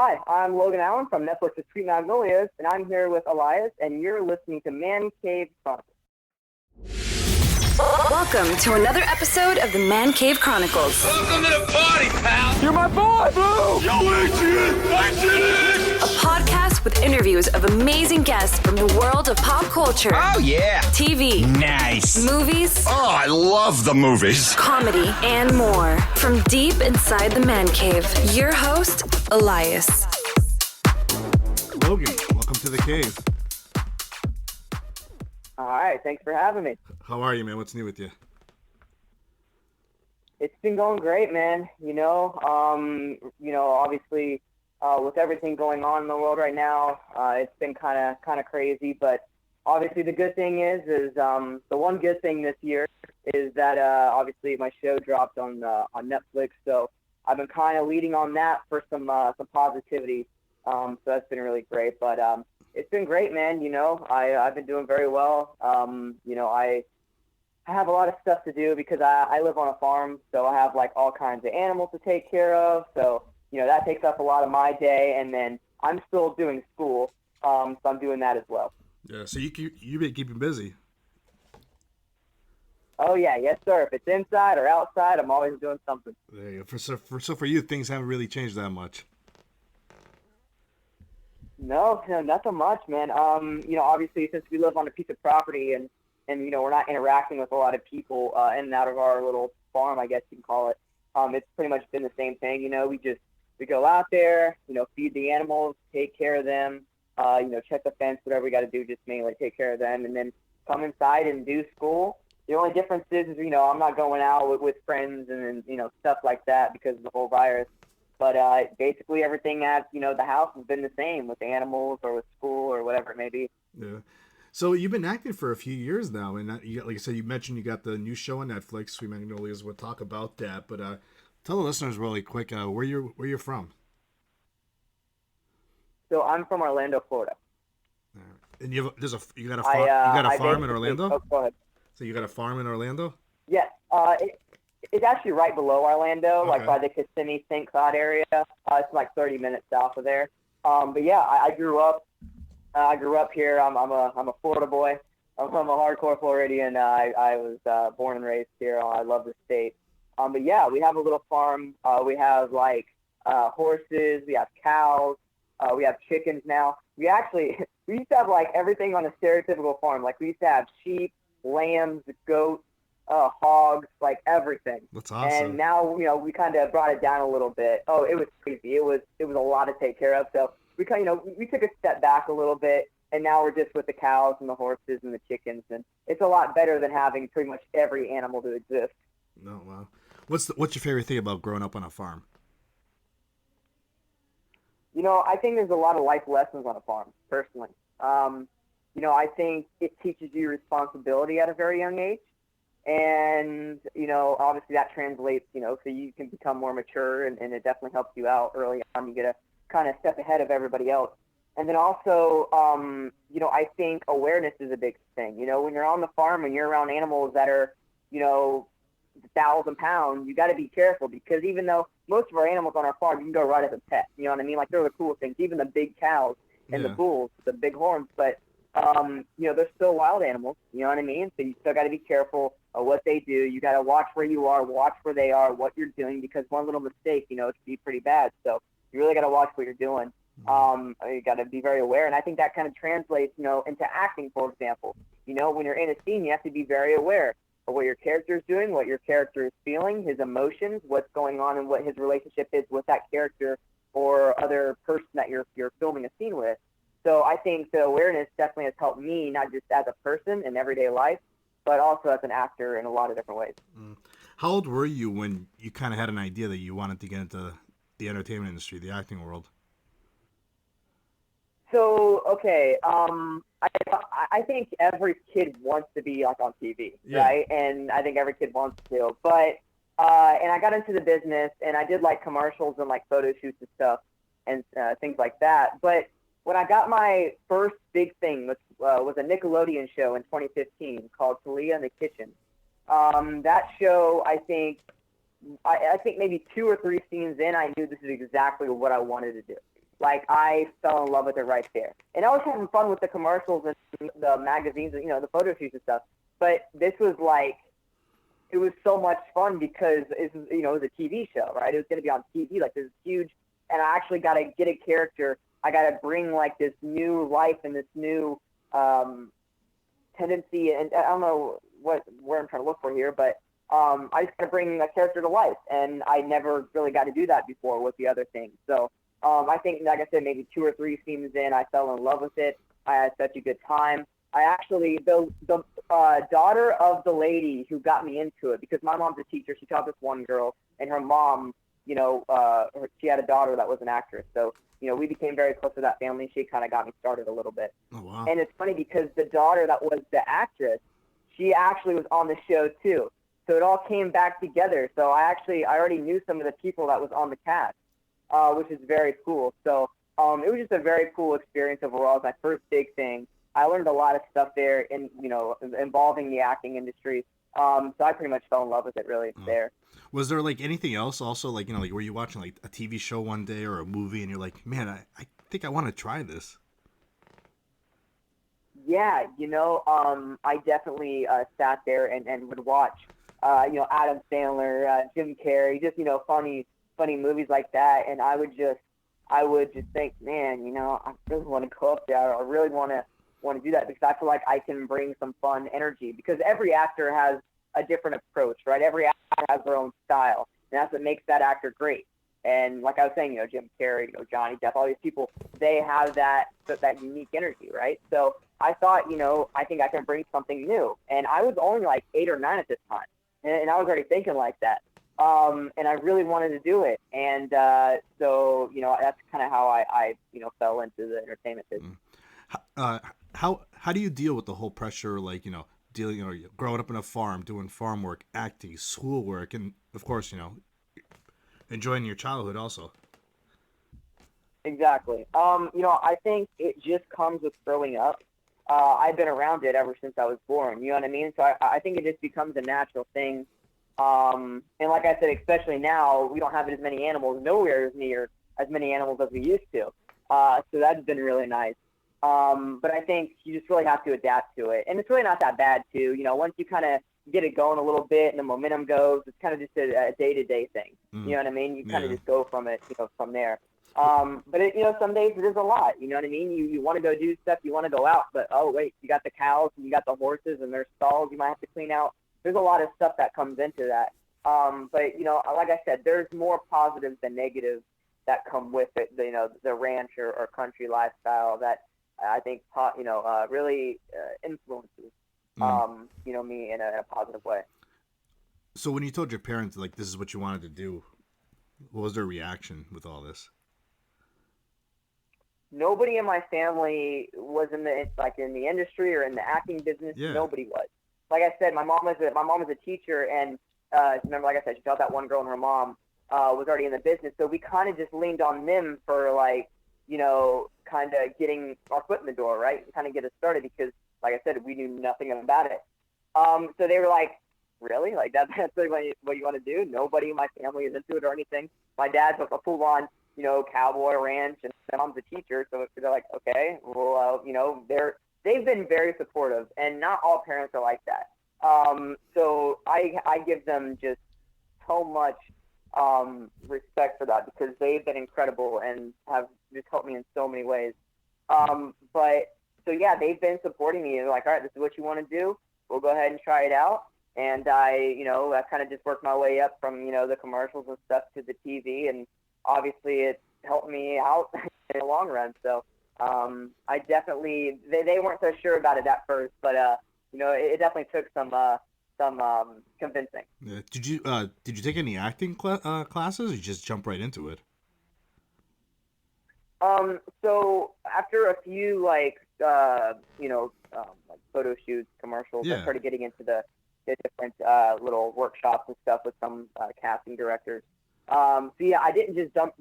Hi, I'm Logan Allen from Netflix's Magnolias, and I'm here with Elias, and you're listening to Man Cave Chronicles. Welcome to another episode of the Man Cave Chronicles. Welcome to the party, pal! You're my boy, Blue! Yo, Adrian! A podcast with interviews of amazing guests from the world of pop culture. Oh, yeah! TV. Nice! Movies. Oh, I love the movies! Comedy and more. From deep inside the Man Cave, your host, Elias. Logan, welcome to the cave. All right, thanks for having me. How are you, man? What's new with you? It's been going great, man. Obviously, with everything going on in the world right now, it's been kind of crazy. But obviously, the good thing is the one good thing this year is that obviously my show dropped on Netflix, so I've been kind of leading on that for some positivity. So that's been really great. But it's been great, man. I've been doing very well. I have a lot of stuff to do because I live on a farm, so I have like all kinds of animals to take care of. So, that takes up a lot of my day, and then I'm still doing school, so I'm doing that as well. Yeah, so you've been keeping busy. Oh, yeah, yes, sir. If it's inside or outside, I'm always doing something. There you go. So for you, things haven't really changed that much. No, nothing much, man. Obviously, since we live on a piece of property and we're not interacting with a lot of people in and out of our little farm, I guess you can call it. It's pretty much been the same thing. We go out there, feed the animals, take care of them, check the fence, whatever we got to do, just mainly take care of them, and then come inside and do school. The only difference is I'm not going out with friends and stuff like that because of the whole virus. But basically everything at, the house has been the same with animals or with school or whatever it may be. Yeah. So you've been acting for a few years now, and like I said, you mentioned you got the new show on Netflix, Sweet Magnolias. We'll talk about that, but tell the listeners really quick where you're from. So I'm from Orlando, Florida. And you got a farm in Orlando? Oh, go ahead. So you got a farm in Orlando? Yes. It's actually right below Orlando, Okay. like by the Kissimmee, St. Cloud area. It's like 30 minutes south of there. But yeah, I grew up. I grew up here. I'm a Florida boy. I'm a hardcore Floridian. I was born and raised here. I love the state. But yeah, we have a little farm. We have like horses. We have cows. We have chickens now. We used to have like everything on a stereotypical farm. Like we used to have sheep, lambs, goats, hogs, like everything. That's awesome. And now, we kind of brought it down a little bit. Oh, it was crazy. It was a lot to take care of. So we we took a step back a little bit, and now we're just with the cows and the horses and the chickens, and it's a lot better than having pretty much every animal to exist. No, wow. What's your favorite thing about growing up on a farm? I think there's a lot of life lessons on a farm, personally. I think it teaches you responsibility at a very young age. And, obviously that translates, so you can become more mature, and it definitely helps you out early on. You get to kind of step ahead of everybody else. And then also, I think awareness is a big thing. When you're on the farm and you're around animals that are, 1,000 pounds, you got to be careful, because even though most of our animals on our farm, you can go right as a pet. You know what I mean? Like, they're the cool things, even the big cows and the bulls, the big horns. But, they're still wild animals. You know what I mean? So you still got to be careful of what they do. You got to watch where you are, watch where they are, what you're doing, because one little mistake, it can be pretty bad. So you really got to watch what you're doing. You got to be very aware. And I think that kind of translates, into acting, for example. When you're in a scene, you have to be very aware of what your character is doing, what your character is feeling, his emotions, what's going on, and what his relationship is with that character or other person that you're filming a scene with. So I think the awareness definitely has helped me, not just as a person in everyday life, but also as an actor in a lot of different ways. How old were you when you kind of had an idea that you wanted to get into the entertainment industry, the acting world? So, okay, I think every kid wants to be like on TV, right? And I think every kid wants to. But and I got into the business, and I did like commercials and like photo shoots and stuff and things like that. But when I got my first big thing, which was a Nickelodeon show in 2015 called Talia in the Kitchen. That show, I think maybe 2 or 3 scenes in, I knew this is exactly what I wanted to do. like I fell in love with it right there. And I was having fun with the commercials and the magazines, and, the photo shoots and stuff. But this was like, it was so much fun because it was a TV show, right? It was going to be on TV, like this huge, and I actually got to get a character. I got to bring like this new life and this new tendency, and I don't know where I'm trying to look for here, but I just got to bring a character to life, and I never really got to do that before with the other things. So I think, like I said, maybe 2 or 3 seasons in, I fell in love with it. I had such a good time. I actually, the daughter of the lady who got me into it, because my mom's a teacher, she taught this one girl, and her mom, she had a daughter that was an actress. So, we became very close to that family. She kind of got me started a little bit. Oh, wow. And it's funny because the daughter that was the actress, she actually was on the show too. So it all came back together. So I already knew some of the people that was on the cast, which is very cool. So it was just a very cool experience overall. It was my first big thing. I learned a lot of stuff there involving the acting industry. So I pretty much fell in love with it really there. Was there like anything else also, like, were you watching like a TV show one day or a movie and you're like, man, I think I want to try this? Yeah, I definitely sat there and would watch, Adam Sandler, Jim Carrey, just, funny movies like that. And I would just think, man, I really want to go up there. I really want to do that because I feel like I can bring some fun energy, because every actor has a different approach, right? Every actor has their own style, and that's what makes that actor great. And like I was saying, Jim Carrey, Johnny Depp, all these people, they have that unique energy, right? So I thought, I think I can bring something new. And I was only like 8 or 9 at this time, and I was already thinking like that. And I really wanted to do it. And so, that's kind of how I fell into the entertainment business. How do you deal with the whole pressure, like, dealing, growing up in a farm, doing farm work, acting, schoolwork, and of course, enjoying your childhood also? Exactly. I think it just comes with growing up. I've been around it ever since I was born. You know what I mean? So I think it just becomes a natural thing. And like I said, especially now, we don't have as many animals, nowhere near as many animals as we used to. So that's been really nice. But I think you just really have to adapt to it. And it's really not that bad, too. Once you kind of get it going a little bit and the momentum goes, it's kind of just a day-to-day thing. You know what I mean? You kind of just go from it, from there. But some days it is a lot. You know what I mean? You want to go do stuff, you want to go out, but oh wait, you got the cows and you got the horses and there's stalls you might have to clean out. There's a lot of stuff that comes into that. But like I said, there's more positives than negatives that come with it. The ranch or country lifestyle that I think really influences me in a positive way. So when you told your parents like this is what you wanted to do, what was their reaction with all this? Nobody in my family was in the industry or in the acting business. Yeah. Nobody was. Like I said, my mom was a teacher, and remember, like I said, she taught that one girl, and her mom was already in the business. So we kind of just leaned on them for kind of getting our foot in the door, right? Kind of get us started because, like I said, we knew nothing about it. So they were like, really? Like that's really what you want to do? Nobody in my family is into it or anything. My dad's a full-on, cowboy ranch, and my mom's a teacher. So they're like, okay, well, they've been very supportive, and not all parents are like that. So I give them just so much respect for that because they've been incredible and have just helped me in so many ways. But so yeah, they've been supporting me. They're like, all right, this is what you want to do. We'll go ahead and try it out. And I kind of just worked my way up from, the commercials and stuff to the TV. And obviously it helped me out in the long run. So I definitely, they weren't so sure about it at first, but, it definitely took some convincing. Yeah. Did you take any acting classes or you just jump right into it? So after a few, like photo shoots, commercials, I started getting into the different little workshops and stuff with some casting directors. So yeah, I didn't just jump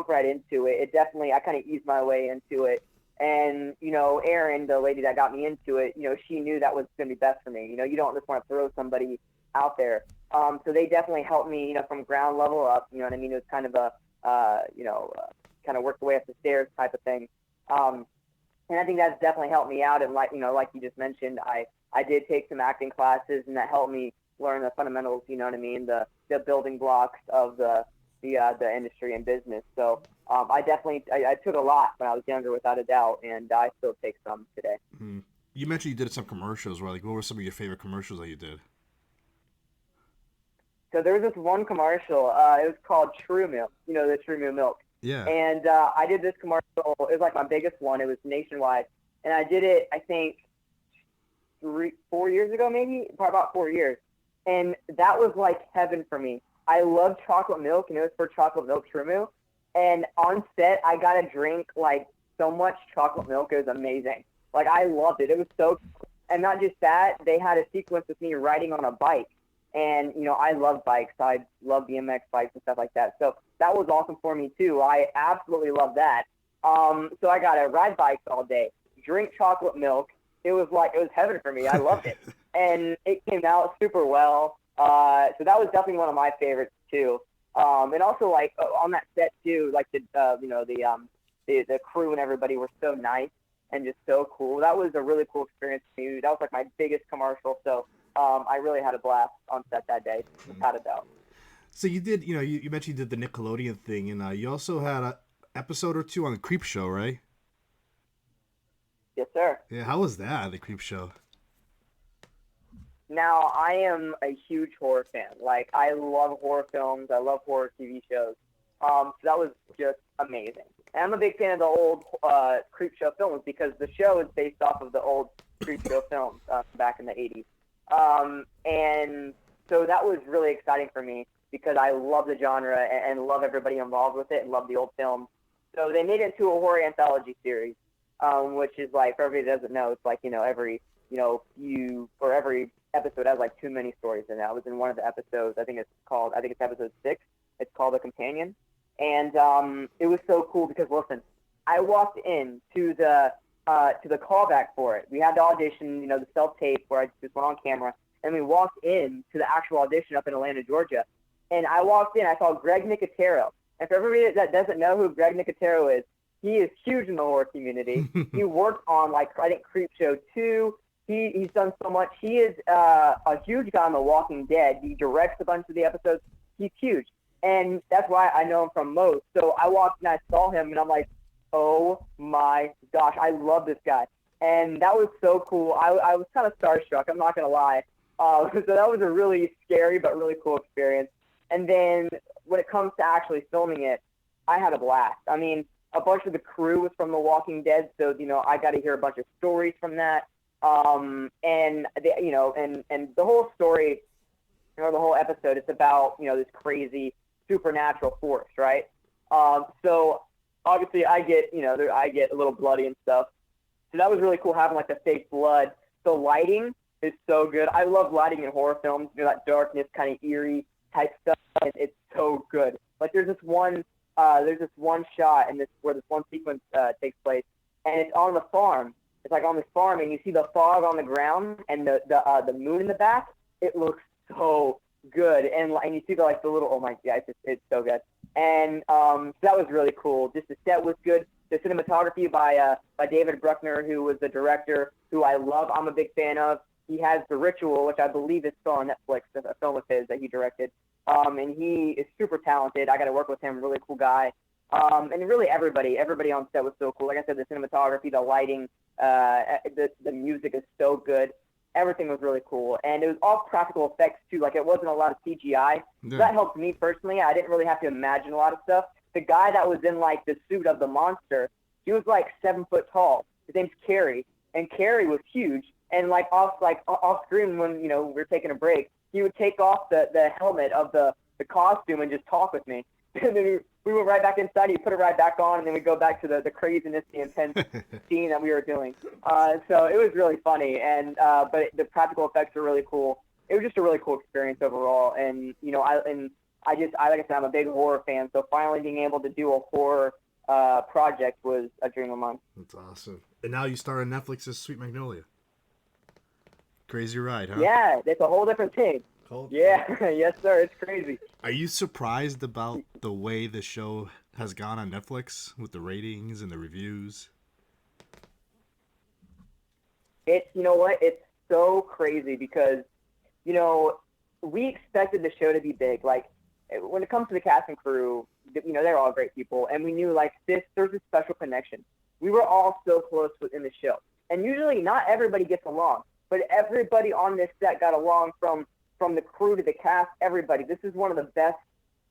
right into it. It definitely, I kind of eased my way into it. And, Erin, the lady that got me into it, she knew that was going to be best for me. You don't just want to throw somebody out there. So they definitely helped me, from ground level up. You know what I mean? It was kind of a kind of work your way up the stairs type of thing. And I think that's definitely helped me out. And like you just mentioned, I did take some acting classes, and that helped me learn the fundamentals. You know what I mean? The building blocks of the industry and business. So I definitely I took a lot when I was younger, without a doubt, and I still take some today. Mm-hmm. You mentioned you did some commercials. Right? Like, what were some of your favorite commercials that you did? So there was this one commercial. It was called True Milk. You know, the True Milk. Yeah. And I did this commercial. It was like my biggest one. It was nationwide, and I did it, I think, 4 years ago, maybe, probably about 4 years. And that was like heaven for me. I love chocolate milk, and it was for chocolate milk True Milk. And on set, I got to drink like so much chocolate milk. It was amazing. Like, I loved it. It was so cool. And not just that, they had a sequence with me riding on a bike. And, you know, I love bikes. I love BMX bikes and stuff like that. So that was awesome for me, too. I absolutely love that. So I got to ride bikes all day, drink chocolate milk. It was heaven for me. I loved it. And it came out super well. So that was definitely one of my favorites, too. And also, like, on that set, too, like, the crew and everybody were so nice and just so cool. That was a really cool experience for me. That was, like, my biggest commercial. So I really had a blast on set that day, without a doubt. So you did, you mentioned you did the Nickelodeon thing, and you also had an episode or two on the Creep Show, right? Yes, sir. Yeah, how was that, the Creep Show? Now, I am a huge horror fan. Like, I love horror films. I love horror TV shows. So that was just amazing. And I'm a big fan of the old Creep Show films, because the show is based off of the old Creep Show films back in the 80s. And so that was really exciting for me, because I love the genre and love everybody involved with it and love the old films. So they made it into a horror anthology series, which is like, for everybody that doesn't know, it's like, every episode has like too many stories in it. I was in one of the episodes. I think it's episode 6. It's called The Companion. And it was so cool because, listen, I walked in to the callback for it. We had the audition, the self-tape where I just went on camera, and we walked in to the actual audition up in Atlanta, Georgia. And I walked in, I saw Greg Nicotero. And for everybody that doesn't know who Greg Nicotero is, he is huge in the horror community. He worked on, like, I think Creep Show 2. He's done so much. He is a huge guy on The Walking Dead. He directs a bunch of the episodes. He's huge. And that's why I know him from most. So I walked in, I saw him, and I'm like, oh my gosh, I love this guy. And that was so cool. I was kind of starstruck, I'm not going to lie. So that was a really scary but really cool experience. And then when it comes to actually filming it, I had a blast. I mean, a bunch of the crew was from The Walking Dead, so, I got to hear a bunch of stories from that. And the whole story, the whole episode, it's about, this crazy supernatural force, right? So obviously I get a little bloody and stuff. So that was really cool, having like the fake blood. The lighting is so good. I love lighting in horror films, that darkness, kind of eerie type stuff. And it's so good. Like there's this one shot where this one sequence takes place, and it's on the farm. It's like on this farm, and you see the fog on the ground and the moon in the back. It looks so good, and you see the little, oh my god, it's so good. And so that was really cool. Just the set was good. The cinematography by David Bruckner, who was the director, who I love. I'm a big fan of. He has The Ritual, which I believe is still on Netflix, a film of his that he directed. And he is super talented. I got to work with him. Really cool guy. And really everybody on set was so cool. Like I said, the cinematography, the lighting, the music is so good. Everything was really cool. And it was all practical effects, too. Like, it wasn't a lot of CGI. Yeah. So that helped me personally. I didn't really have to imagine a lot of stuff. The guy that was in, like, the suit of the monster, he was, like, 7 foot tall. His name's Carrie. And Carrie was huge. And, off screen when, we were taking a break, he would take off the helmet of the costume and just talk with me. And then we went right back inside. He put it right back on, and then we go back to the craziness, the intense scene that we were doing. So it was really funny, and but the practical effects were really cool. It was just a really cool experience overall. And like I said, I'm a big horror fan. So finally being able to do a horror project was a dream of mine. That's awesome. And now you star on Netflix's Sweet Magnolia. Crazy ride, huh? Yeah, it's a whole different thing. Cool. Yeah, yes, sir. It's crazy. Are you surprised about the way the show has gone on Netflix with the ratings and the reviews? You know what? It's so crazy because, you know, we expected the show to be big. Like, when it comes to the cast and crew, you know, they're all great people. And we knew, like, there's a special connection. We were all so close within the show. And usually not everybody gets along, but everybody on this set got along from the crew to the cast, everybody. This is one of the best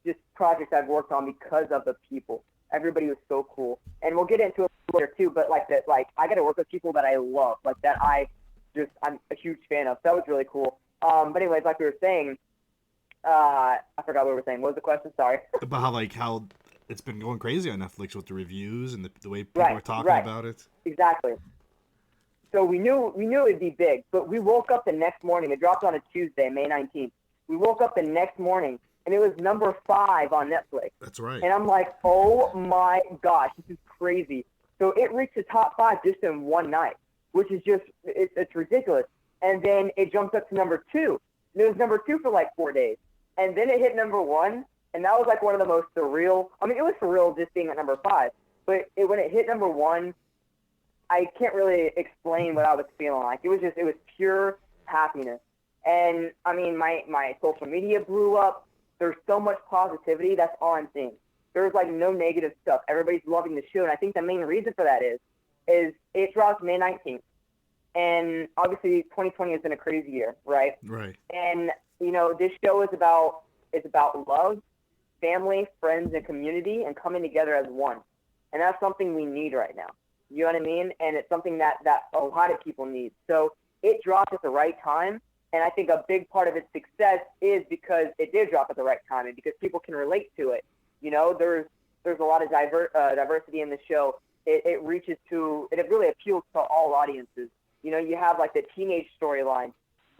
just projects I've worked on because of the people. Everybody was so cool. And we'll get into it later too, but like that, like I got to work with people that I love, like that I'm a huge fan of. So that was really cool. But anyways, like we were saying, I forgot what we were saying. What was the question? Sorry. About how it's been going crazy on Netflix with the reviews and the way people are talking about it. Exactly. So we knew it'd be big, but we woke up the next morning. It dropped on a Tuesday, May 19th. We woke up the next morning, and it was number 5 on Netflix. That's right. And I'm like, oh my gosh, this is crazy. So it reached the top 5 just in one night, which is just, it's ridiculous. And then it jumped up to number 2. And it was number 2 for like 4 days. And then it hit number 1, and that was like one of the most surreal. I mean, it was surreal just being at number 5, but when it hit number 1, I can't really explain what I was feeling like. It was pure happiness. And I mean, my social media blew up. There's so much positivity. That's all I'm seeing. There's like no negative stuff. Everybody's loving the show. And I think the main reason for that is it drops May 19th. And obviously 2020 has been a crazy year, right? Right. And, you know, this show is about love, family, friends, and community, and coming together as one. And that's something we need right now. You know what I mean? And it's something that a lot of people need. So it dropped at the right time. And I think a big part of its success is because it did drop at the right time and because people can relate to it. You know, there's a lot of diversity in the show. It really appeals to all audiences. You know, you have like the teenage storyline,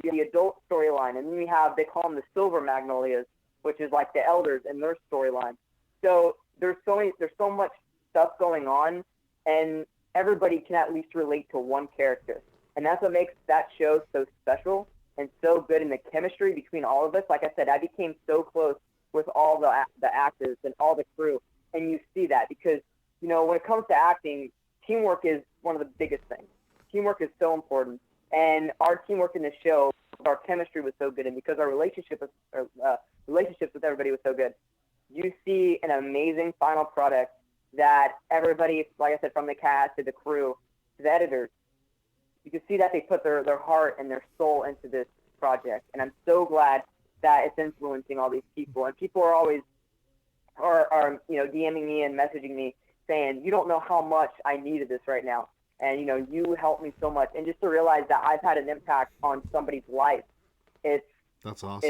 you have the adult storyline, and then you have, they call them the silver Magnolias, which is like the elders and their storyline. So there's so much stuff going on, and everybody can at least relate to one character. And that's what makes that show so special and so good in the chemistry between all of us. Like I said, I became so close with all the actors and all the crew. And you see that because, you know, when it comes to acting, teamwork is one of the biggest things. Teamwork is so important. And our teamwork in the show, our chemistry was so good. And because our relationships with everybody was so good, you see an amazing final product that everybody, like I said, from the cast to the crew to the editors, you can see that they put their heart and their soul into this project. And I'm so glad that it's influencing all these people. And people are always you know, DMing me and messaging me saying, you don't know how much I needed this right now. And, you know, you helped me so much. And just to realize that I've had an impact on somebody's life, that's awesome.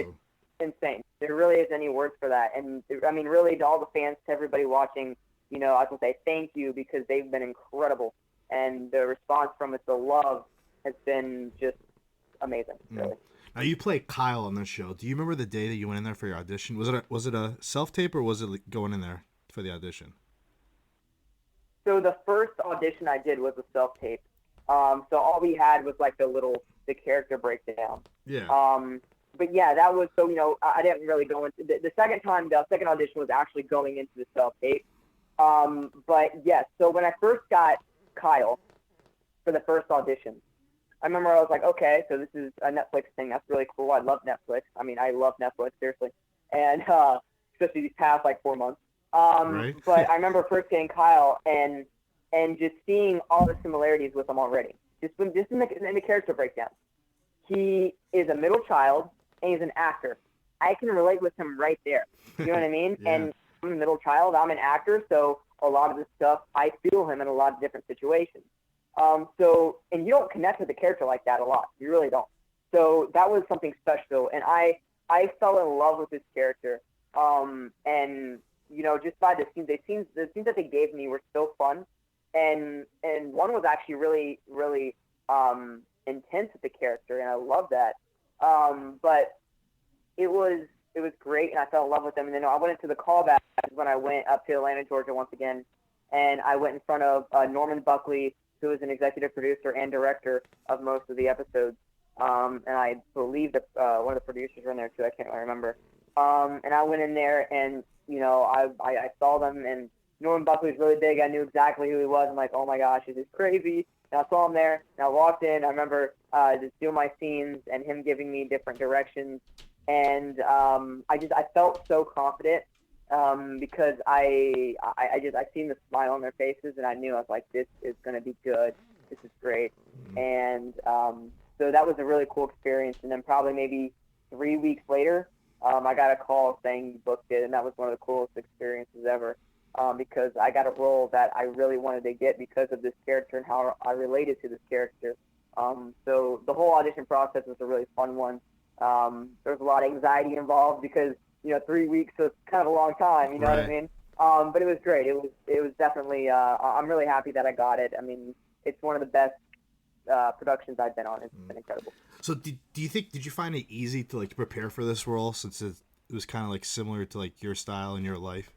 It's insane. There really isn't any words for that. And I mean, really, to all the fans, to everybody watching, you know, I can say thank you because they've been incredible. And the response from it, the love, has been just amazing, really. Now, you play Kyle on this show. Do you remember the day that you went in there for your audition? Was it a self-tape or was it going in there for the audition? So the first audition I did was a self-tape. So all we had was like the character breakdown. Yeah. But yeah, that was, so, you know, I didn't really go into the second audition was actually going into the self-tape. But yes, so when I first got Kyle for the first audition, I remember I was like, okay, so this is a Netflix thing. That's really cool. I love Netflix. I mean, I love Netflix, seriously. And especially these past, like, 4 months. Right. But I remember first getting Kyle and just seeing all the similarities with him already. Just in the character breakdown. He is a middle child, and he's an actor. I can relate with him right there. You know what I mean? Yeah. And I'm a middle child. I'm an actor, so a lot of this stuff, I feel him in a lot of different situations. And you don't connect with a character like that a lot. You really don't. So that was something special. And I fell in love with this character. And, you know, just by the scenes that they gave me were so fun. And one was actually really, really intense with the character, and I love that. But it was great, and I fell in love with them. And then I went into the callback when I went up to Atlanta, Georgia once again, and I went in front of Norman Buckley, who is an executive producer and director of most of the episodes. And I believe that one of the producers were in there too. I can't really remember. And I went in there, and you know, I saw them, and Norman Buckley's really big. I knew exactly who he was. I'm like, oh my gosh, this is crazy. And I saw him there, and I walked in. I remember just doing my scenes and him giving me different directions. And I felt so confident because I seen the smile on their faces, and I knew I was like, this is going to be good. This is great. And so that was a really cool experience. And then probably maybe 3 weeks later, I got a call saying you booked it, and that was one of the coolest experiences ever because I got a role that I really wanted to get because of this character and how I related to this character. So the whole audition process was a really fun one. There was a lot of anxiety involved because 3 weeks is kind of a long time. You know what I mean? But it was great. It was definitely. I'm really happy that I got it. I mean, it's one of the best productions I've been on. It's been incredible. So did you find it easy to like prepare for this role since it was kind of like similar to like your style and your life?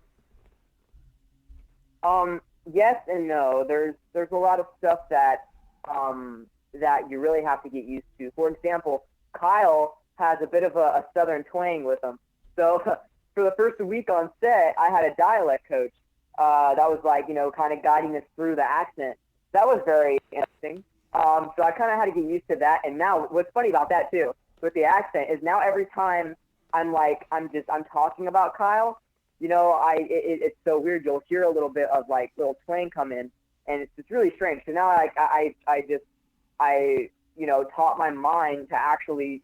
Yes and no. There's a lot of stuff that that you really have to get used to. For example, Kyle has a bit of a southern twang with him. So for the first week on set, I had a dialect coach that was like, kind of guiding us through the accent. That was very interesting. So I kind of had to get used to that. And now what's funny about that too, with the accent, is now every time I'm talking about Kyle, it's so weird. You'll hear a little bit of like little twang come in, and it's really strange. So now I taught my mind to actually,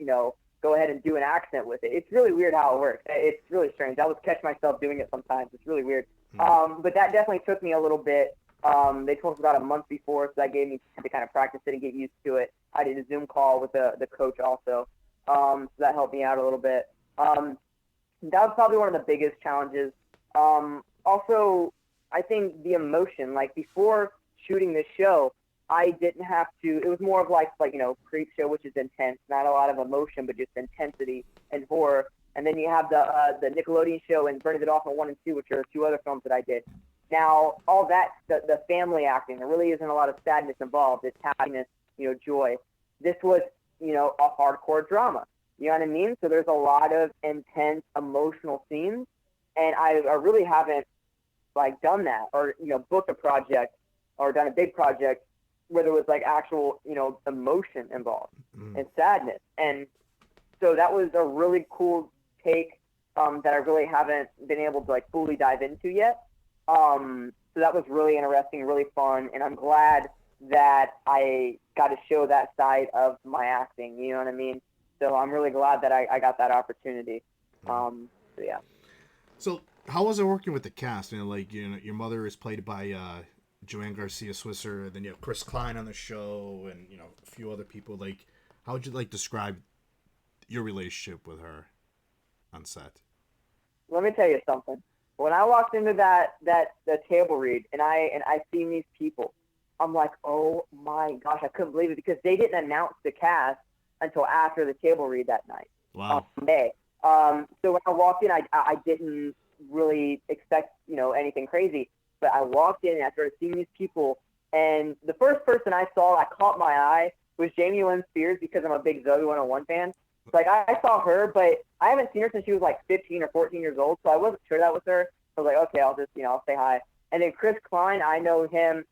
go ahead and do an accent with it. It's really weird how it works. It's really strange. I would catch myself doing it sometimes. It's really weird. But that definitely took me a little bit. They told us about a month before, so that gave me time to kind of practice it and get used to it. I did a Zoom call with the coach also, so that helped me out a little bit. That was probably one of the biggest challenges. Also, I think the emotion, like before shooting this show, I didn't have to. It was more of like creep show, which is intense, not a lot of emotion, but just intensity and horror. And then you have the Nickelodeon show and Burning It Off on 1 and 2, which are 2 other films that I did. Now, all that, the family acting, there really isn't a lot of sadness involved. It's happiness, joy. This was, a hardcore drama. You know what I mean? So there's a lot of intense emotional scenes, and I really haven't done that or booked a project or done a big project where there was actual emotion involved and sadness. And so that was a really cool take that I really haven't been able to fully dive into yet. So that was really interesting, really fun, and I'm glad that I got to show that side of my acting. You know what I mean? So I'm really glad that I got that opportunity. So yeah. So how was it working with the cast? Your mother is played by Joanne Garcia Swisser, and then you have Chris Klein on the show, and a few other people. How would you describe your relationship with her on set? Let me tell you something. When I walked into the table read and I seen these people, I'm like, oh my gosh, I couldn't believe it because they didn't announce the cast until after the table read that night. Wow. On May. So when I walked in, I didn't really expect anything crazy, but I walked in and I started seeing these people, and the first person I saw that caught my eye was Jamie Lynn Spears because I'm a big Zoe 101 fan. I saw her, but I haven't seen her since she was 15 or 14 years old, so I wasn't sure that was her. I was like, okay, I'll just, I'll say hi. And then Chris Klein, I know him,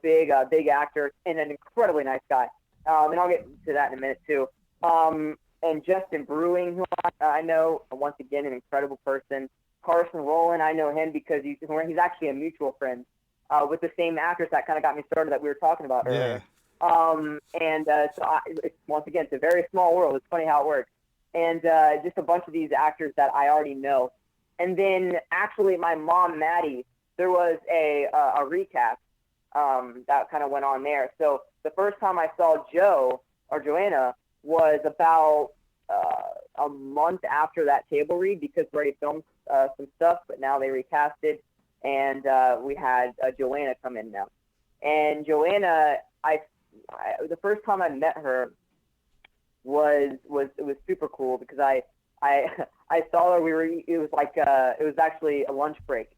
big actor and an incredibly nice guy. And I'll get to that in a minute too. And Justin Brewing, who I know, once again, an incredible person. Carson Rowland, I know him because he's actually a mutual friend with the same actress that kind of got me started that we were talking about earlier. Once again, it's a very small world. It's funny how it works. And just a bunch of these actors that I already know. And then actually my mom, Maddie, there was a recast that kind of went on there. So the first time I saw Joanna was about a month after that table read because we already filmed some stuff, but now they recasted, and we had Joanna come in now. And Joanna, the first time I met her it was super cool because I saw her. It was actually a lunch break,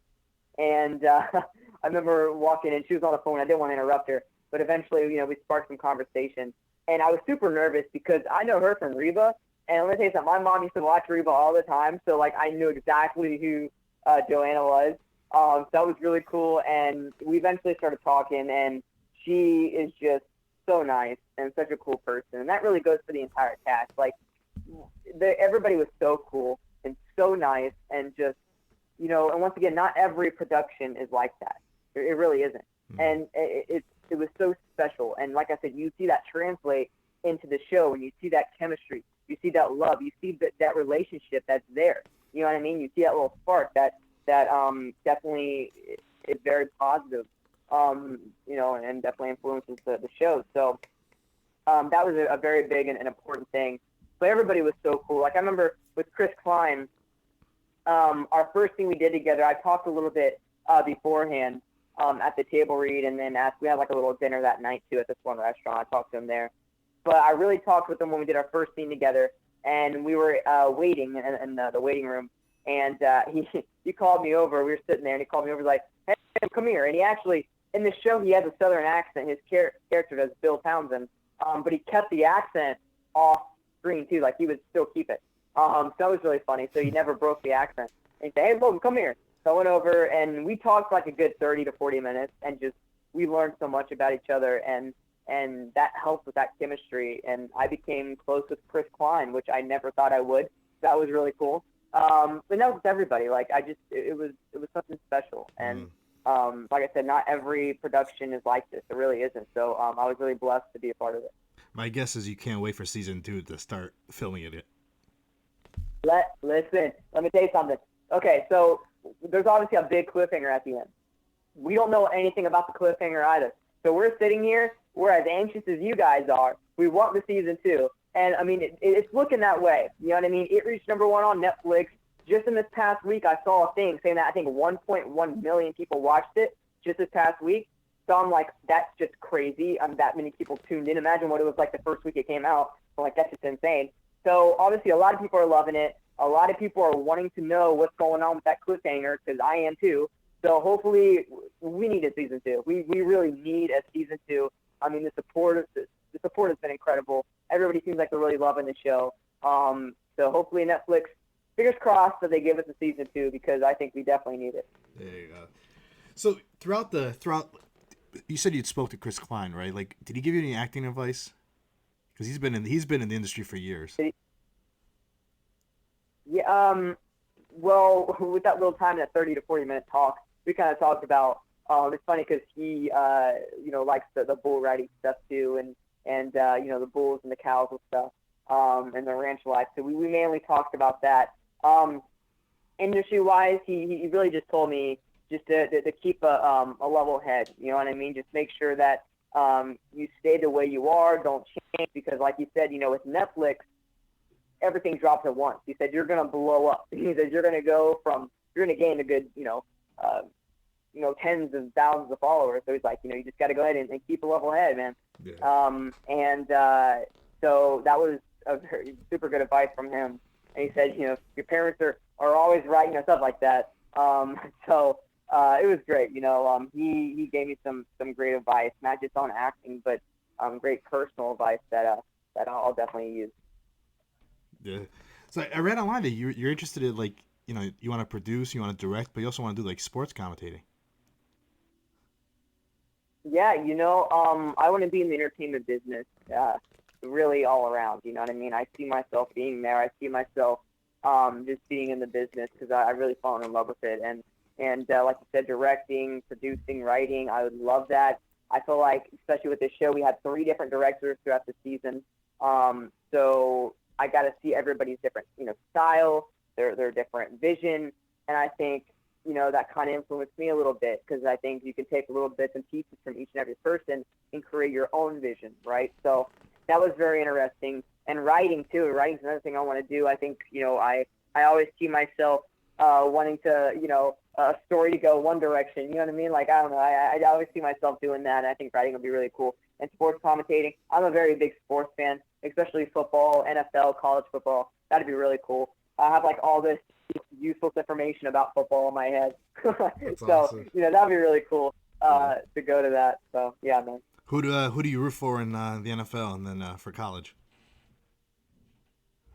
and I remember walking in. She was on the phone. I didn't want to interrupt her, but eventually, we sparked some conversation, and I was super nervous because I know her from Reba, and let me tell you something. My mom used to watch Reba all the time, so I knew exactly who Joanna was. So that was really cool, and we eventually started talking, and she is just so nice and such a cool person, and that really goes for the entire cast. Like, everybody was so cool and so nice, and just, you know, and once again, not every production is like that. It really isn't. And it was so special. And like I said, you see that translate into the show, and you see that chemistry, you see that love, you see that relationship that's there. You know what I mean? You see that little spark that definitely is very positive, you know, and definitely influences the show. So that was a very big and important thing. But everybody was so cool. Like, I remember with Chris Klein, our first thing we did together, I talked a little bit beforehand at the table read, and then we had like a little dinner that night too at this one restaurant. I talked to him there. But I really talked with him when we did our first scene together, and we were waiting in the waiting room, and he called me over. We were sitting there, and he called me over like, "Hey, come here." And he actually, in the show, he has a Southern accent. His character does, Bill Townsend, but he kept the accent off screen too. Like, he would still keep it. So that was really funny. So he never broke the accent. And he said, "Hey, Logan, come here." So I went over, and we talked like a good 30 to 40 minutes, and just we learned so much about each other, and that helped with that chemistry. And I became close with Chris Klein, which I never thought I would. That was really cool. But that was with everybody. Like, it was something special. And like I said, not every production is like this. It really isn't. So I was really blessed to be a part of it. My guess is you can't wait for season 2 to start filming it. Listen, let me tell you something. Okay, so there's obviously a big cliffhanger at the end. We don't know anything about the cliffhanger either. So we're sitting here, we're as anxious as you guys are. We want the season 2. And, I mean, it's looking that way. You know what I mean? It reached #1 on Netflix. Just in this past week, I saw a thing saying that I think 1.1 million people watched it just this past week. So I'm like, that's just crazy. That many people tuned in. Imagine what it was like the first week it came out. I'm like, that's just insane. So obviously a lot of people are loving it. A lot of people are wanting to know what's going on with that cliffhanger, because I am too. So hopefully we need a season 2. We really need a season 2. I mean, the support has been incredible. Everybody seems like they're really loving the show. So hopefully Netflix, fingers crossed that they give us a season 2, because I think we definitely need it. There you go. So throughout you said you'd spoke to Chris Klein, right? Like, did he give you any acting advice? Because he's been in the industry for years. Yeah. Well, with that little time, that 30 to 40 minute talk, we kind of talked about. It's funny because he, you know, likes the bull riding stuff too, and you know, the bulls and the cows and stuff, and the ranch life. So we mainly talked about that. Industry wise, he really just told me just to keep a level head. You know what I mean? Just make sure that you stay the way you are, don't change, because like you said, you know, with Netflix, everything drops at once. He said you're gonna blow up. He said you're gonna gain a good, you know, tens of thousands of followers. So he's like, you know, you just got to go ahead and keep a level head, man. Yeah. So that was a very super good advice from him. And he said, you know, your parents are always right, you know, stuff like that. So it was great. You know, he gave me some great advice, not just on acting, but great personal advice that I'll definitely use. Yeah. So I read online that you're interested in, like, you know, you want to produce, you want to direct, but you also want to do like sports commentating. Yeah, you know, I want to be in the entertainment business, really all around. You know what I mean? I see myself being there. I see myself just being in the business, because I really fallen in love with it. And like you said, directing, producing, writing, I would love that. I feel like, especially with this show, we had 3 different directors throughout the season. So I got to see everybody's different, you know, style, their different vision. And I think, you know, that kind of influenced me a little bit, because I think you can take little bits and pieces from each and every person and create your own vision, right? So that was very interesting. And writing too. Writing's another thing I want to do. I think, you know, I always see myself wanting to, you know, a story to go one direction. You know what I mean? Like, I don't know. I always see myself doing that, and I think writing would be really cool. And sports commentating, I'm a very big sports fan, especially football, NFL, college football. That'd be really cool. I have like all this useless information about football in my head. So, awesome. You know, that'd be really cool to go to that. So, yeah, man. Who do you root for in the NFL, and then for college?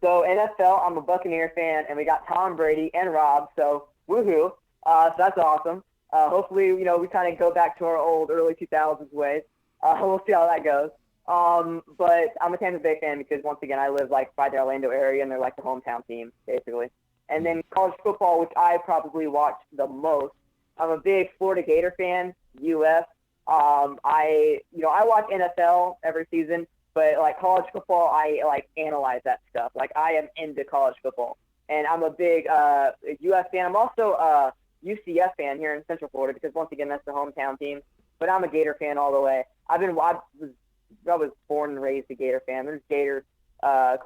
So NFL, I'm a Buccaneer fan, and we got Tom Brady and Rob. So woohoo! So that's awesome. Hopefully, you know, we kind of go back to our old early 2000s ways. We'll see how that goes. But I'm a Tampa Bay fan because, once again, I live like by the Orlando area, and they're like the hometown team, basically. And then college football, which I probably watch the most. I'm a big Florida Gator fan, UF. I watch NFL every season, but like college football, I like analyze that stuff. Like I am into college football, and I'm a big UF fan. I'm also a UCF fan here in Central Florida because, once again, that's the hometown team. But I'm a Gator fan all the way. I was born and raised a Gator fan. There's Gator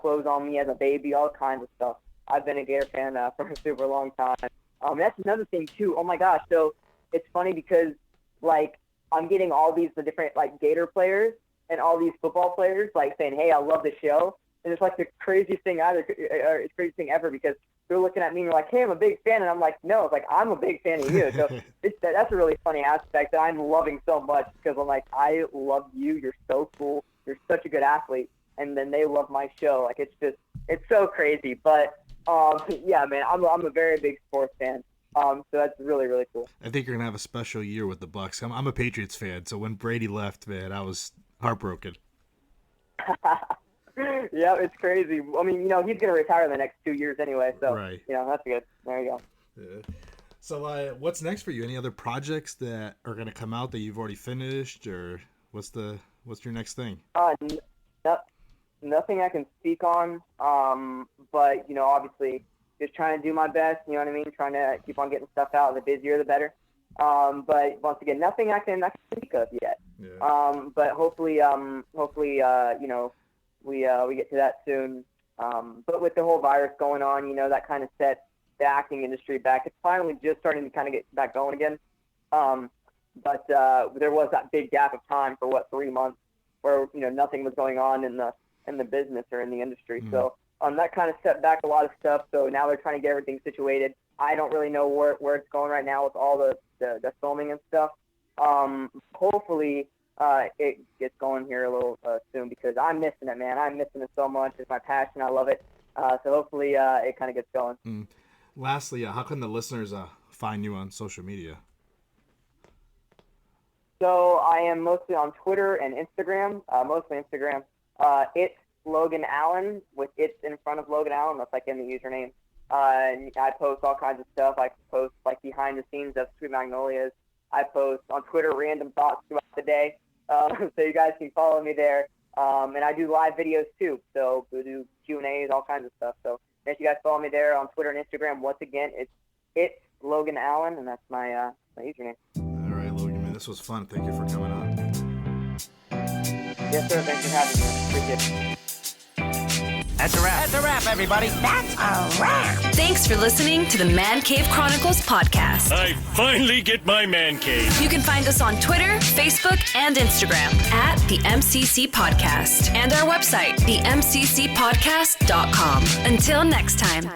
clothes on me as a baby, all kinds of stuff. I've been a Gator fan for a super long time. That's another thing too. Oh my gosh! So it's funny because like I'm getting all these the different like Gator players and all these football players like saying, "Hey, I love the show," and it's like the craziest thing ever because they're looking at me and they're like, "Hey, I'm a big fan," and I'm like, "No, it's like I'm a big fan of you." So that's a really funny aspect that I'm loving so much because I'm like, I love you. You're so cool. You're such a good athlete, and then they love my show. Like it's so crazy, but. Yeah, man, I'm a very big sports fan. So that's really, really cool. I think you're gonna have a special year with the Bucks. I'm a Patriots fan, so when Brady left, man, I was heartbroken. Yeah, it's crazy. I mean, you know, he's gonna retire in the next 2 years anyway, so right. You know, that's good. There you go. Yeah. So, what's next for you? Any other projects that are gonna come out that you've already finished, or what's your next thing? Nothing I can speak on, but, you know, obviously just trying to do my best, you know what I mean? Trying to keep on getting stuff out. The busier, the better. But once again, nothing I can speak of yet. Yeah. But hopefully, you know, we get to that soon. But with the whole virus going on, you know, that kind of set the acting industry back. It's finally just starting to kind of get back going again. But there was that big gap of time for 3 months where, you know, nothing was going on in the business or in the industry. So that kind of set back a lot of stuff. So now they're trying to get everything situated. I don't really know where it's going right now with all the filming and stuff. Hopefully it gets going here a little soon because I'm missing it, man. I'm missing it so much. It's my passion. I love it. So hopefully it kind of gets going. Lastly, how can the listeners find you on social media? So I am mostly on Twitter and Instagram, mostly Instagram. It's Logan Allen with it's in front of Logan Allen. That's like in the username. And I post all kinds of stuff. I post like behind the scenes of Sweet Magnolias. I post on Twitter random thoughts throughout the day. So you guys can follow me there. And I do live videos too. So we do Q&As, all kinds of stuff. So make sure you guys follow me there on Twitter and Instagram. Once again, it's Logan Allen, and that's my username. All right, Logan, man, this was fun. Thank you for coming on. Yes, sir. Thanks for having me. Appreciate it. That's a wrap. That's a wrap, everybody. That's a wrap. Thanks for listening to the Man Cave Chronicles podcast. I finally get my man cave. You can find us on Twitter, Facebook, and Instagram at the MCC Podcast and our website, themccpodcast.com. Until next time.